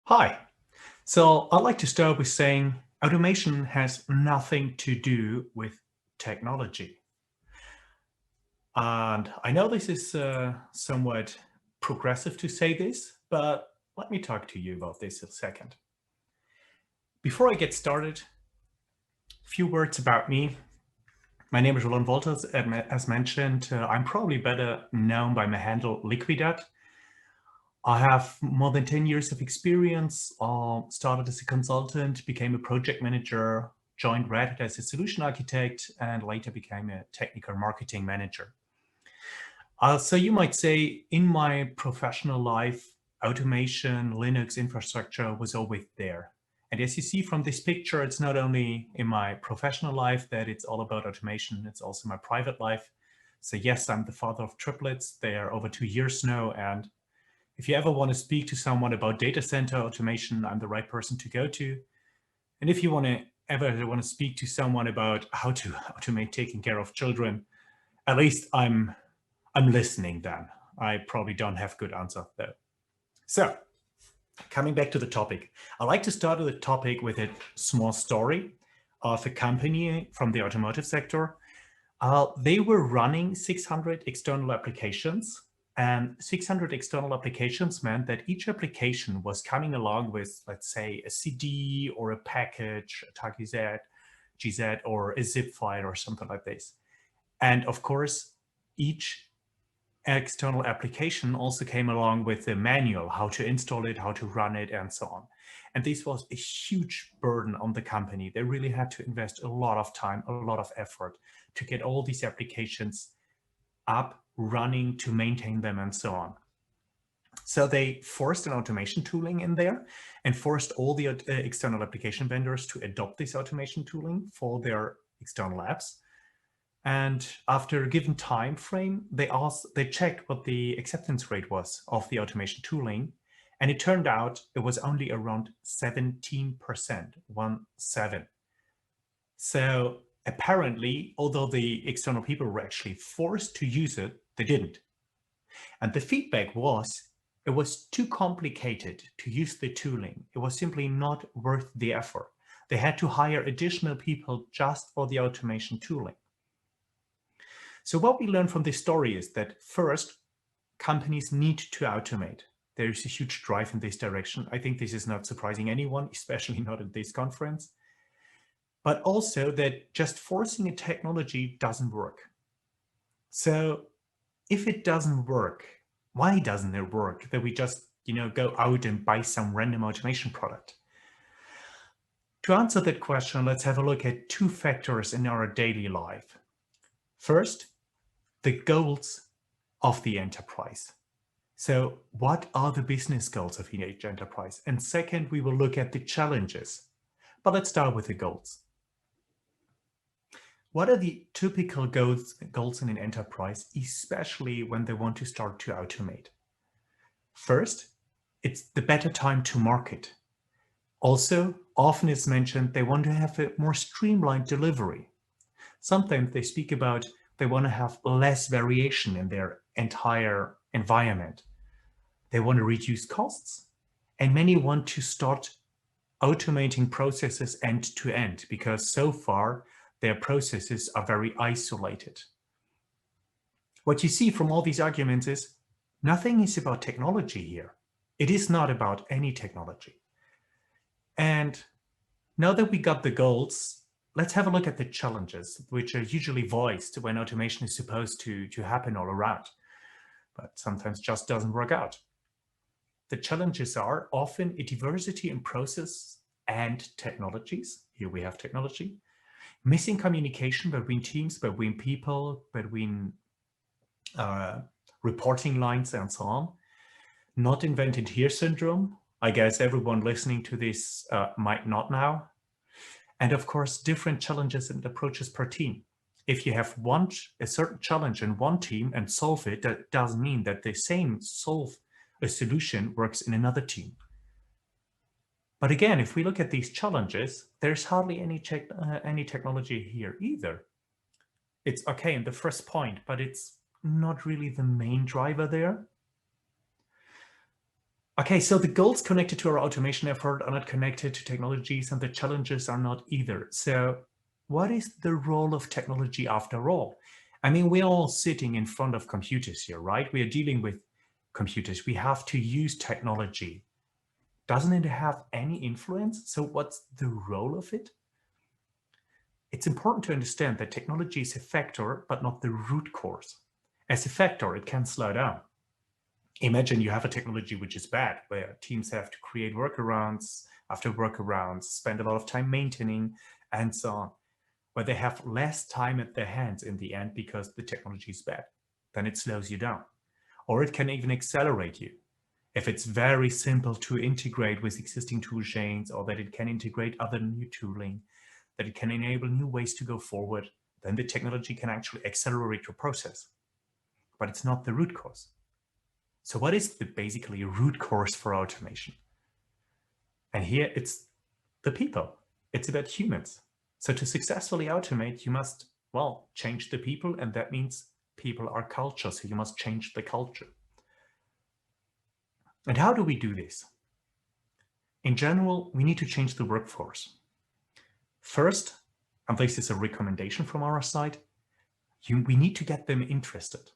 Hi. So I'd like to start with saying automation has nothing to do with technology. And I know this is somewhat progressive to say this, but let me talk to you about this a second. Before I get started, a few words about me. My name is Roland Wolters. As mentioned, I'm probably better known by my handle Liquidat. I have more than 10 years of experience, started as a consultant, became a project manager, joined Red Hat as a solution architect, and later became a technical marketing manager. So you might say in my professional life, automation, Linux infrastructure was always there. And as you see from this picture, it's not only in my professional life that it's all about automation, it's also my private life. So yes, I'm the father of triplets. They are over 2 years now, and if you ever want to speak to someone about data center automation, I'm the right person to go to. And if you ever want to speak to someone about how to automate taking care of children, at least I'm listening then. I probably don't have good answer though. So coming back to the topic, I like to start the topic with a small story of a company from the automotive sector. They were running 600 external applications. And 600 external applications meant that each application was coming along with, let's say, a CD or a package, a TAGZ, GZ, or a zip file or something like this. And of course, each external application also came along with a manual, how to install it, how to run it, and so on. And this was a huge burden on the company. They really had to invest a lot of time, a lot of effort to get all these applications up, running, to maintain them, and so on. So they forced an automation tooling in there and forced all the external application vendors to adopt this automation tooling for their external apps. And after a given time frame, they checked what the acceptance rate was of the automation tooling. And it turned out it was only around 17%, 17. So apparently, although the external people were actually forced to use it, they didn't. And the feedback was, it was too complicated to use the tooling. It was simply not worth the effort. They had to hire additional people just for the automation tooling. So what we learned from this story is that first, companies need to automate. There is a huge drive in this direction. I think this is not surprising anyone, especially not at this conference. But also that just forcing a technology doesn't work. So if it doesn't work, why doesn't it work? That we just, go out and buy some random automation product? To answer that question, let's have a look at two factors in our daily life. First, the goals of the enterprise. So what are the business goals of each enterprise? And second, we will look at the challenges. But let's start with the goals. What are the typical goals in an enterprise, especially when they want to start to automate? First, it's the better time to market. Also, often it's mentioned they want to have a more streamlined delivery. Sometimes they speak about they want to have less variation in their entire environment. They want to reduce costs, and many want to start automating processes end to end, because so far their processes are very isolated. What you see from all these arguments is nothing is about technology here. It is not about any technology. And now that we got the goals, let's have a look at the challenges, which are usually voiced when automation is supposed to happen all around, but sometimes just doesn't work out. The challenges are often a diversity in process and technologies. Here we have technology. Missing communication between teams, between people, between reporting lines, and so on. Not invented here syndrome. I guess everyone listening to this might not now. And of course, different challenges and approaches per team. If you have a certain challenge in one team and solve it, that doesn't mean that the same solution works in another team. But again, if we look at these challenges, there's hardly any technology here either. It's okay in the first point, but it's not really the main driver there. Okay, so the goals connected to our automation effort are not connected to technologies, and the challenges are not either. So what is the role of technology after all? I mean, we're all sitting in front of computers here, right? We are dealing with computers. We have to use technology. Doesn't it have any influence? So what's the role of it? It's important to understand that technology is a factor, but not the root cause. As a factor, it can slow down. Imagine you have a technology which is bad, where teams have to create workarounds after workarounds, spend a lot of time maintaining, and so on, where they have less time at their hands in the end because the technology is bad. Then it slows you down. Or it can even accelerate you. If it's very simple to integrate with existing tool chains, or that it can integrate other new tooling, that it can enable new ways to go forward, then the technology can actually accelerate your process. But it's not the root cause. So what is basically a root cause for automation? And here it's the people. It's about humans. So to successfully automate, you must, well, change the people, and that means people are culture. So you must change the culture. And how do we do this? In general, we need to change the workforce. First, and this is a recommendation from our side, we need to get them interested.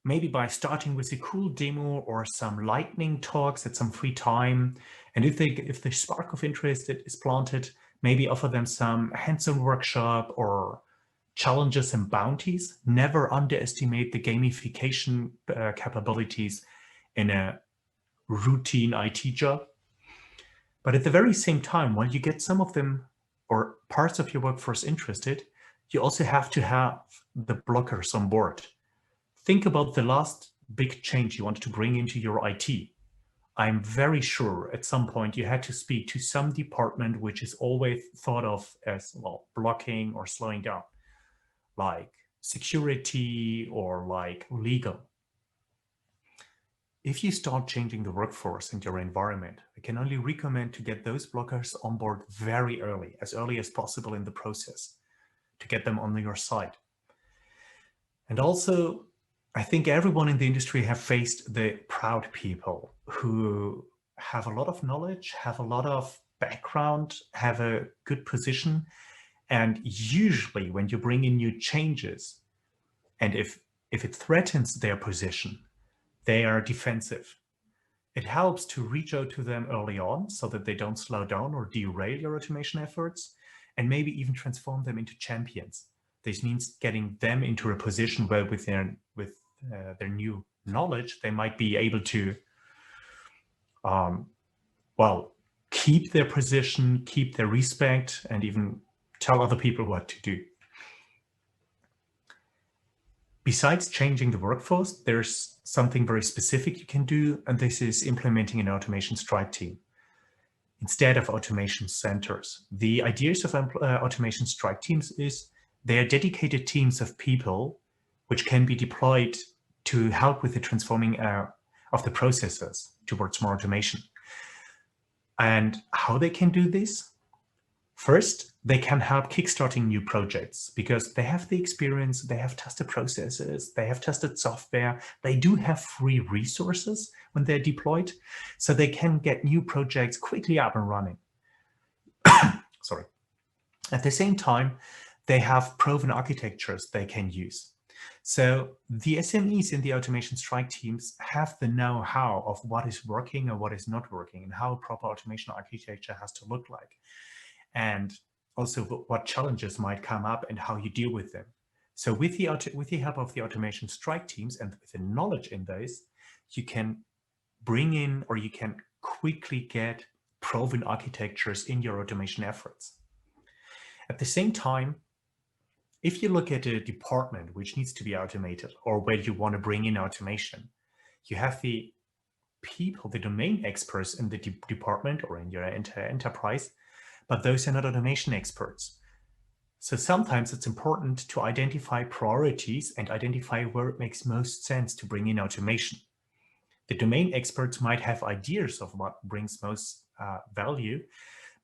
Maybe by starting with a cool demo or some lightning talks at some free time. And if the spark of interest is planted, maybe offer them some hands-on workshop or challenges and bounties. Never underestimate the gamification capabilities in a routine IT job. But at the very same time, while you get some of them or parts of your workforce interested, you also have to have the blockers on board. Think about the last big change you wanted to bring into your IT. I'm very sure at some point you had to speak to some department which is always thought of as, well, blocking or slowing down, like security or like legal. If you start changing the workforce and your environment, I can only recommend to get those blockers on board very early as possible in the process, to get them on your side. And also, I think everyone in the industry have faced the proud people who have a lot of knowledge, have a lot of background, have a good position. And usually when you bring in new changes, and if it threatens their position, they are defensive. It helps to reach out to them early on so that they don't slow down or derail your automation efforts, and maybe even transform them into champions. This means getting them into a position where with their new knowledge, they might be able to, well, keep their position, keep their respect, and even tell other people what to do. Besides changing the workforce, there's something very specific you can do, and this is implementing an automation strike team instead of automation centers. The ideas of automation strike teams is they are dedicated teams of people which can be deployed to help with the transforming of the processes towards more automation. And how they can do this? First, they can help kickstarting new projects because they have the experience, they have tested processes, they have tested software, they do have free resources when they're deployed, so they can get new projects quickly up and running. Sorry. At the same time, they have proven architectures they can use. So the SMEs in the automation strike teams have the know-how of what is working and what is not working, and how a proper automation architecture has to look like, and also what challenges might come up and how you deal with them. So with the help of the automation strike teams and with the knowledge in those, you can bring in, or you can quickly get proven architectures in your automation efforts. At the same time, if you look at a department which needs to be automated, or where you want to bring in automation, you have the people, the domain experts in the department or in your entire enterprise, but those are not automation experts. So sometimes it's important to identify priorities and identify where it makes most sense to bring in automation. The domain experts might have ideas of what brings most value,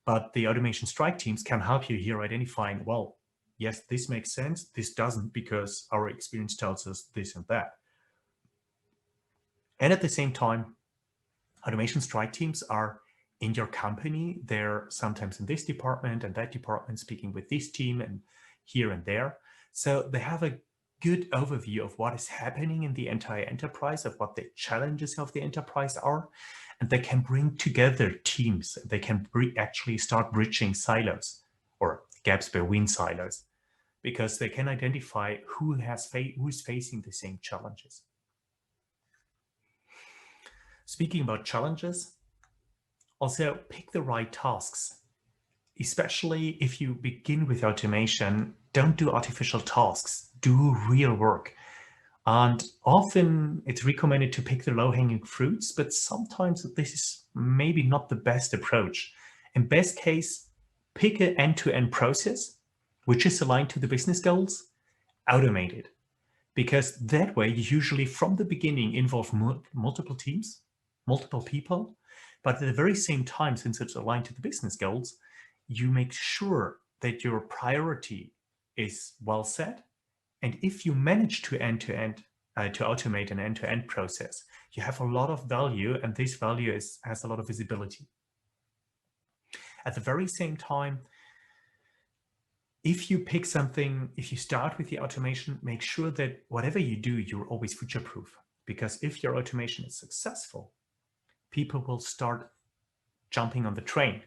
but the automation strike teams can help you here identifying, well, yes, this makes sense, this doesn't, because our experience tells us this and that. And at the same time, Automation strike teams are in your company. They're sometimes in this department and that department, speaking with this team and here and there. So they have a good overview of what is happening in the entire enterprise, of what the challenges of the enterprise are, and they can bring together teams. They can actually start bridging silos or gaps between silos, because they can identify who is facing the same challenges. Speaking about challenges, also pick the right tasks. Especially if you begin with automation, don't do artificial tasks, do real work. And often it's recommended to pick the low-hanging fruits, but sometimes this is maybe not the best approach. In best case, pick an end-to-end process, which is aligned to the business goals, automate it. Because that way, you usually from the beginning involve multiple teams, multiple people, but at the very same time, since it's aligned to the business goals, you make sure that your priority is well set. And if you manage to automate an end-to-end process, you have a lot of value, and this value has a lot of visibility. At the very same time, if you pick something, if you start with the automation, make sure that whatever you do, you're always future-proof. Because if your automation is successful, people will start jumping on the train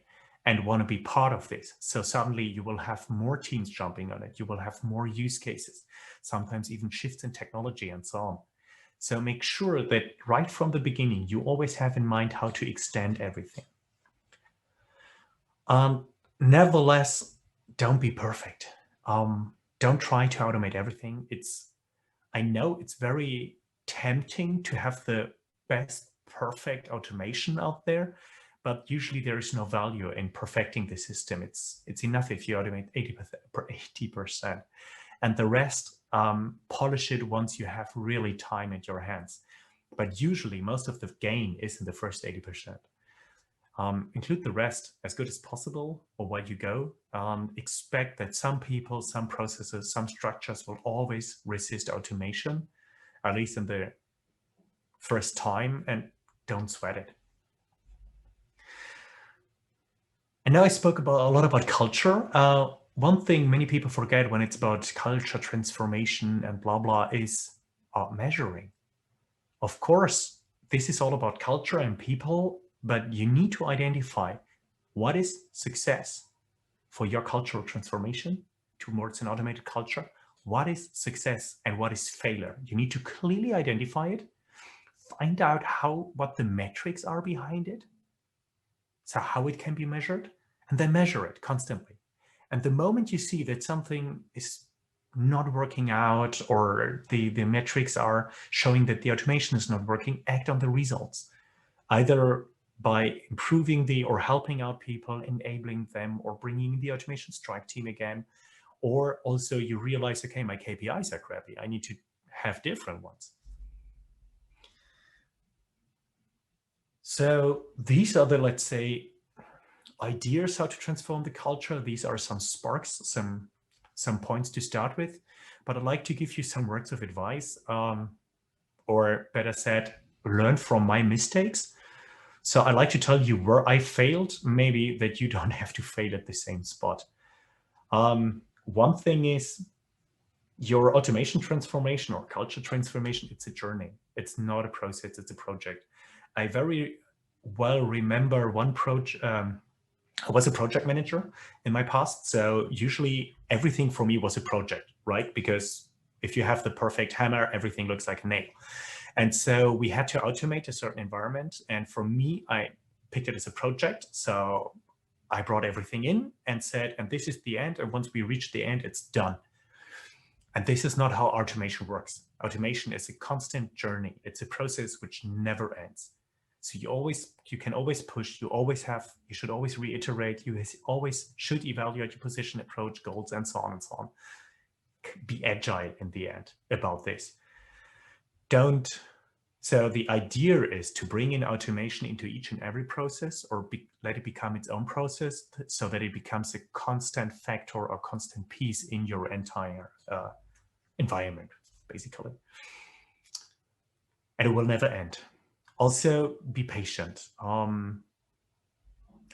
and want to be part of this. So suddenly you will have more teams jumping on it. You will have more use cases, sometimes even shifts in technology and so on. So make sure that right from the beginning, you always have in mind how to extend everything. Nevertheless, don't be perfect. Don't try to automate everything. I know it's very tempting to have the best perfect automation out there, but usually there is no value in perfecting the system. It's enough if you automate 80%, and the rest polish it once you have really time in your hands. But usually most of the gain is in the first 80%. Include the rest as good as possible, or where you go. Expect that some people, some processes, some structures will always resist automation, at least in the first time, and don't sweat it. And now I spoke a lot about culture. One thing many people forget when it's about culture transformation and blah, blah, is measuring. Of course, this is all about culture and people, but you need to identify what is success for your cultural transformation towards an automated culture. What is success and what is failure? You need to clearly identify it, find out what the metrics are behind it, so how it can be measured, and then measure it constantly. And the moment you see that something is not working out, or the metrics are showing that the automation is not working, act on the results, either by improving or helping out people, enabling them, or bringing the automation strike team again. Or also you realize, okay, my KPIs are crappy. I need to have different ones. So these are the, let's say, ideas how to transform the culture. These are some sparks, some points to start with, but I'd like to give you some words of advice, or better said, learn from my mistakes. So I'd like to tell you where I failed, maybe that you don't have to fail at the same spot. One thing is your automation transformation or culture transformation. It's a journey. It's not a process, it's a project. I very well remember one project. I was a project manager in my past, so usually everything for me was a project, right? Because if you have the perfect hammer, everything looks like a nail. And so we had to automate a certain environment. And for me, I picked it as a project. So I brought everything in and said, and this is the end. And once we reach the end, it's done. And this is not how automation works. Automation is a constant journey. It's a process which never ends. So you can always push, you should always reiterate, you always should evaluate your position, approach, goals, and so on and so on. Be agile in the end about this. So the idea is to bring in automation into each and every process, or let it become its own process, so that it becomes a constant factor or constant piece in your entire environment, basically. And it will never end. Also, be patient.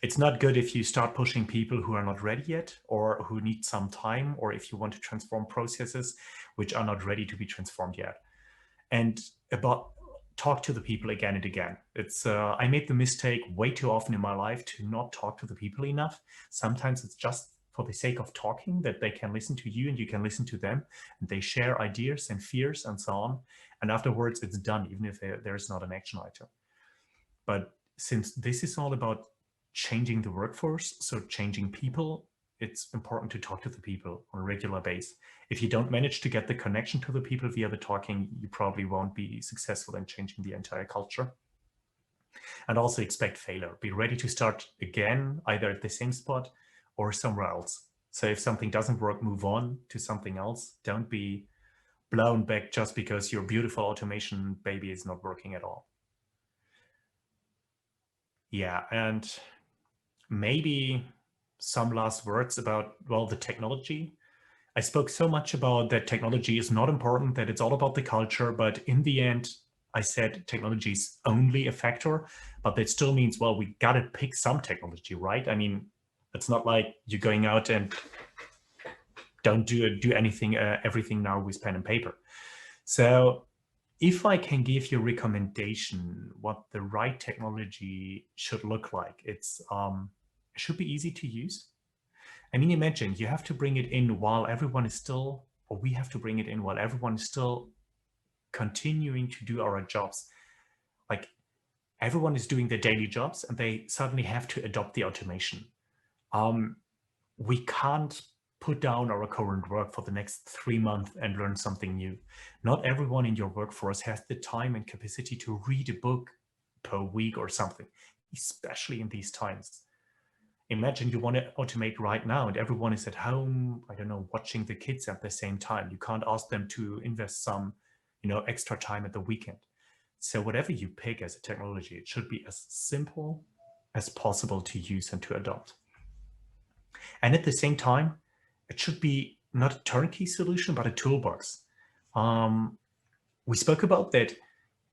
It's not good if you start pushing people who are not ready yet or who need some time, or if you want to transform processes which are not ready to be transformed yet. And talk to the people again and again. I made the mistake way too often in my life to not talk to the people enough. Sometimes it's just for the sake of talking, that they can listen to you and you can listen to them, and they share ideas and fears and so on. And afterwards it's done, even if there's not an action item. But since this is all about changing the workforce, so changing people, it's important to talk to the people on a regular basis. If you don't manage to get the connection to the people via the talking, you probably won't be successful in changing the entire culture. And also expect failure. Be ready to start again, either at the same spot or somewhere else. So if something doesn't work, move on to something else. Don't be blown back just because your beautiful automation baby is not working at all. Yeah, and maybe some last words about, well, the technology. I spoke so much about that technology is not important, that it's all about the culture, but in the end, I said technology is only a factor, but that still means, well, we got to pick some technology, right? I mean, it's not like you're going out and don't do anything, everything now with pen and paper. So if I can give you a recommendation what the right technology should look like, it should be easy to use. I mean, imagine you have to bring it in while everyone is still, or we have to bring it in while everyone is still continuing to do our jobs. Like everyone is doing their daily jobs and they suddenly have to adopt the automation. We can't put down our current work for the next 3 months and learn something new. Not everyone in your workforce has the time and capacity to read a book per week or something, especially in these times. Imagine you want to automate right now and everyone is at home, I don't know, watching the kids at the same time. You can't ask them to invest some, extra time at the weekend. So whatever you pick as a technology, it should be as simple as possible to use and to adopt. And at the same time, it should be not a turnkey solution, but a toolbox. We spoke about that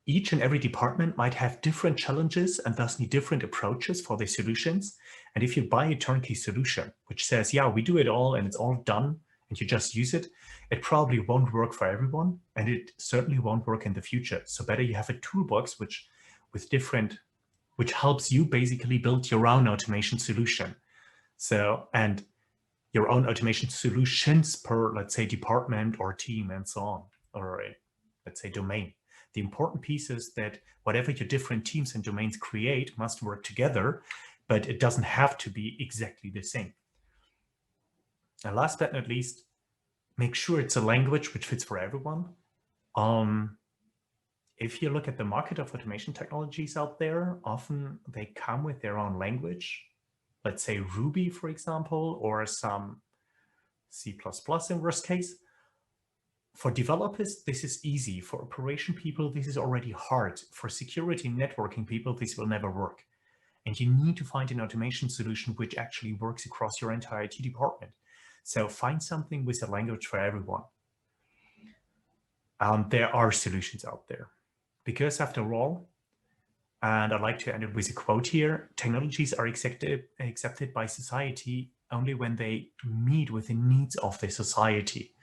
each and every department might have different challenges and thus need different approaches for their solutions. And if you buy a turnkey solution, which says, yeah, we do it all and it's all done, and you just use it, it probably won't work for everyone. And it certainly won't work in the future. So better you have a toolbox which helps you basically build your own automation solution. So, and your own automation solutions per, let's say, department or team and so on, or let's say domain. The important piece is that whatever your different teams and domains create must work together, but it doesn't have to be exactly the same. And last but not least, make sure it's a language which fits for everyone. If you look at the market of automation technologies out there, often they come with their own language. Let's say Ruby, for example, or some C++ in worst case. For developers, this is easy. For operation people, this is already hard. For security networking people, this will never work. And you need to find an automation solution which actually works across your entire IT department. So find something with a language for everyone. There are solutions out there. Because after all, and I'd like to end it with a quote here, technologies are accepted by society only when they meet with the needs of the society.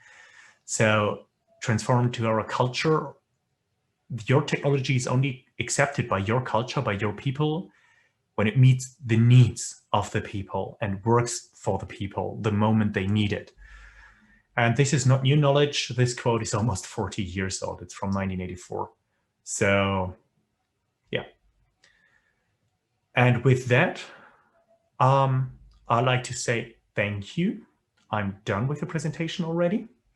So transform to our culture. Your technology is only accepted by your culture, by your people, when it meets the needs of the people and works for the people the moment they need it. And this is not new knowledge. This quote is almost 40 years old. It's from 1984. So yeah. And with that, I'd like to say thank you. I'm done with the presentation already.